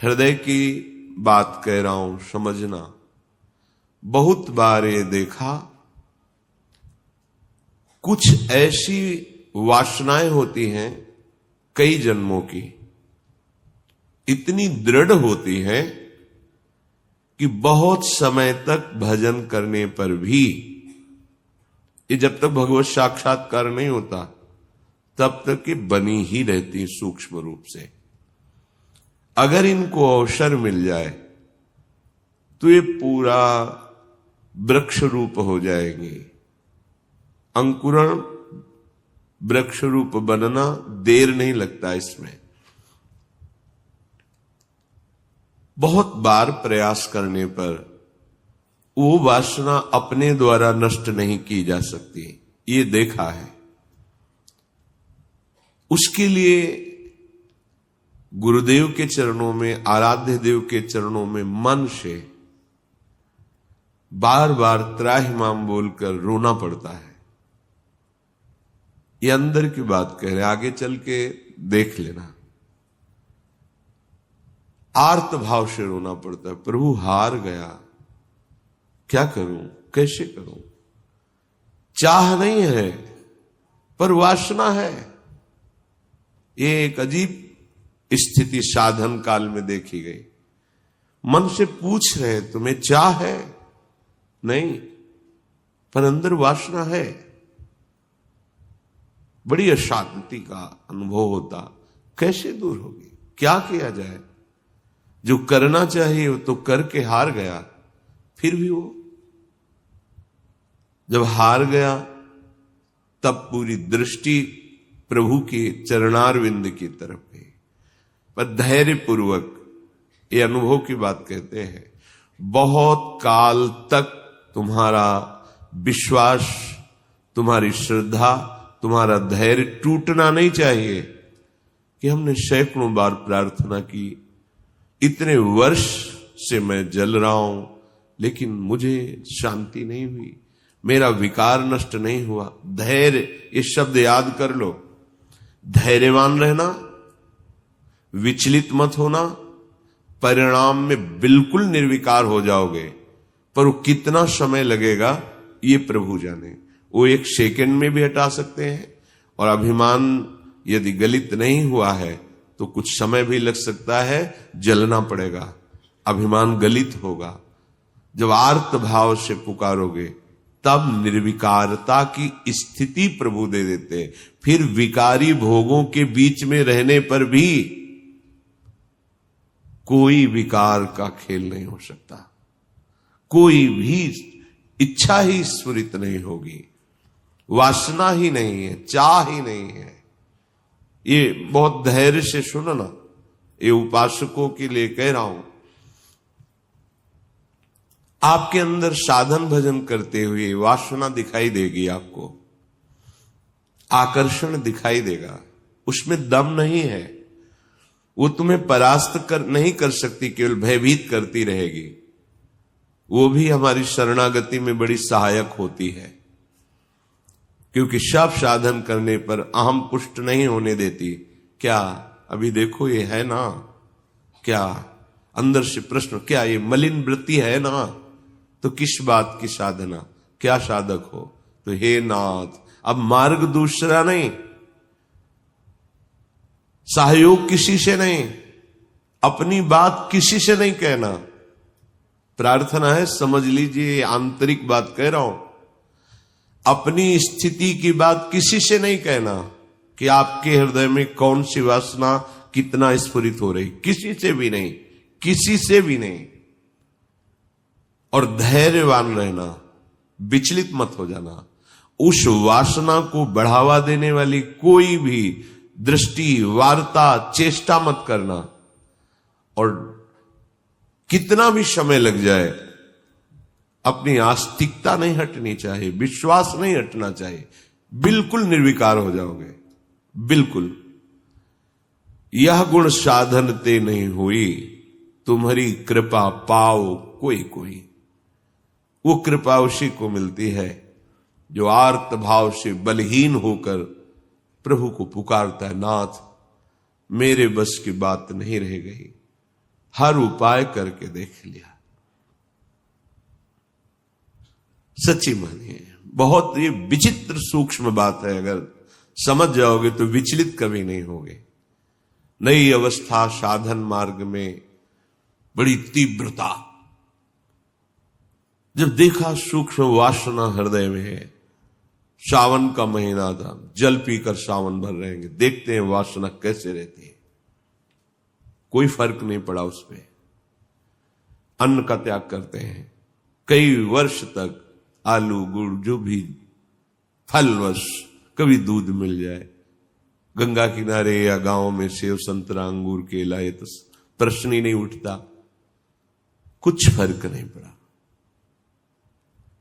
हृदय की बात कह रहा हूं, समझना। बहुत बार ये देखा, कुछ ऐसी वासनाएं होती हैं कई जन्मों की, इतनी दृढ़ होती है कि बहुत समय तक भजन करने पर भी, ये जब तक भगवत साक्षात्कार नहीं होता तब तक ये बनी ही रहती सूक्ष्म रूप से। अगर इनको अवसर मिल जाए तो ये पूरा वृक्ष रूप हो जाएंगे। अंकुरण वृक्ष रूप बनना देर नहीं लगता इसमें। बहुत बार प्रयास करने पर वो वासना अपने द्वारा नष्ट नहीं की जा सकती, ये देखा है। उसके लिए गुरुदेव के चरणों में, आराध्य देव के चरणों में मन से बार बार त्राहिमाम बोलकर रोना पड़ता है। ये अंदर की बात कह रहे, आगे चल के देख लेना। आर्त भाव से रोना पड़ता है, प्रभु हार गया, क्या करूं, कैसे करूं। चाह नहीं है पर वासना है। ये एक अजीब स्थिति साधन काल में देखी गई। मन से पूछ रहे तुम्हें चाह है, नहीं, पर अंदर वासना है। बड़ी अशांति का अनुभव होता। कैसे दूर होगी, क्या किया जाए। जो करना चाहिए वो तो करके हार गया, फिर भी वो जब हार गया तब पूरी दृष्टि प्रभु के चरणारविंद की तरफ गई। पर धैर्य पूर्वक, ये अनुभव की बात कहते हैं, बहुत काल तक तुम्हारा विश्वास, तुम्हारी श्रद्धा, तुम्हारा धैर्य टूटना नहीं चाहिए। कि हमने सैकड़ों बार प्रार्थना की, इतने वर्ष से मैं जल रहा हूं लेकिन मुझे शांति नहीं हुई, मेरा विकार नष्ट नहीं हुआ। धैर्य, ये शब्द याद कर लो। धैर्यवान रहना, विचलित मत होना, परिणाम में बिल्कुल निर्विकार हो जाओगे। पर वो कितना समय लगेगा ये प्रभु जाने। वो एक सेकंड में भी हटा सकते हैं। और अभिमान यदि गलित नहीं हुआ है तो कुछ समय भी लग सकता है, जलना पड़ेगा, अभिमान गलित होगा। जब आर्त भाव से पुकारोगे तब निर्विकारता की स्थिति प्रभु दे देते। फिर विकारी भोगों के बीच में रहने पर भी कोई विकार का खेल नहीं हो सकता, कोई भी इच्छा ही स्फुरित नहीं होगी, वासना ही नहीं है, चाह ही नहीं है। ये बहुत धैर्य से सुनो ना, ये उपासकों के लिए कह रहा हूं। आपके अंदर साधन भजन करते हुए वासना दिखाई देगी, आपको आकर्षण दिखाई देगा, उसमें दम नहीं है। वो तुम्हें परास्त नहीं कर सकती, केवल भयभीत करती रहेगी। वो भी हमारी शरणागति में बड़ी सहायक होती है, क्योंकि सब साधन करने पर अहम पुष्ट नहीं होने देती। क्या अभी देखो ये है ना, क्या अंदर से प्रश्न, क्या ये मलिन वृत्ति है ना, तो किस बात की साधना, क्या साधक हो। तो हे नाथ, अब मार्ग दूसरा नहीं, सहयोग किसी से नहीं, अपनी बात किसी से नहीं कहना। प्रार्थना है, समझ लीजिए, आंतरिक बात कह रहा हूं। अपनी स्थिति की बात किसी से नहीं कहना कि आपके हृदय में कौन सी वासना कितना स्फुरित हो रही, किसी से भी नहीं, किसी से भी नहीं। और धैर्यवान रहना, विचलित मत हो जाना। उस वासना को बढ़ावा देने वाली कोई भी दृष्टि, वार्ता, चेष्टा मत करना। और कितना भी समय लग जाए, अपनी आस्तिकता नहीं हटनी चाहिए, विश्वास नहीं हटना चाहिए। बिल्कुल निर्विकार हो जाओगे, बिल्कुल। यह गुण साधन ते नहीं हुई, तुम्हारी कृपा पाओ कोई कोई। वो कृपा उसी को मिलती है जो आर्त भाव से बलहीन होकर प्रभु को पुकारता है, नाथ मेरे बस की बात नहीं रह गई, हर उपाय करके देख लिया। सच्ची मानिए, बहुत ये विचित्र सूक्ष्म बात है, अगर समझ जाओगे तो विचलित कभी नहीं होगे। नई अवस्था साधन मार्ग में बड़ी तीव्रता, जब देखा सूक्ष्म वासना हृदय में है। सावन का महीना था, जल पीकर सावन भर रहेंगे, देखते हैं वासना कैसे रहती है। कोई फर्क नहीं पड़ा उस पे। अन्न का त्याग करते हैं, कई वर्ष तक आलू गुड़ जो भी फलवश, कभी दूध मिल जाए, गंगा किनारे या गांव में सेव संतरा अंगूर केला, ये तो प्रश्न ही नहीं उठता। कुछ फर्क नहीं पड़ा।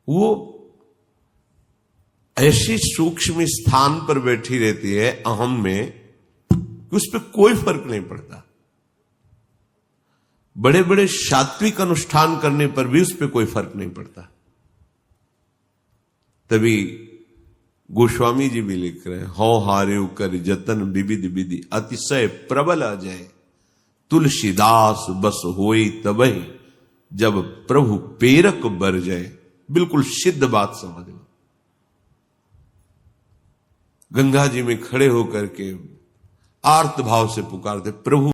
वो ऐसी सूक्ष्म स्थान पर बैठी रहती है अहम में कि उस पर कोई फर्क नहीं पड़ता। बड़े बड़े सात्विक अनुष्ठान करने पर भी उस पर कोई फर्क नहीं पड़ता। तभी गोस्वामी जी भी लिख रहे हैं, हौ हारे कर जतन विविध विधि अतिशय प्रबल अजय, तुलसीदास बस होई तबहि जब प्रभु पेरक बर जाए। बिल्कुल सिद्ध बात समझ लो। गंगा जी में खड़े होकर के आर्त भाव से पुकारते, प्रभु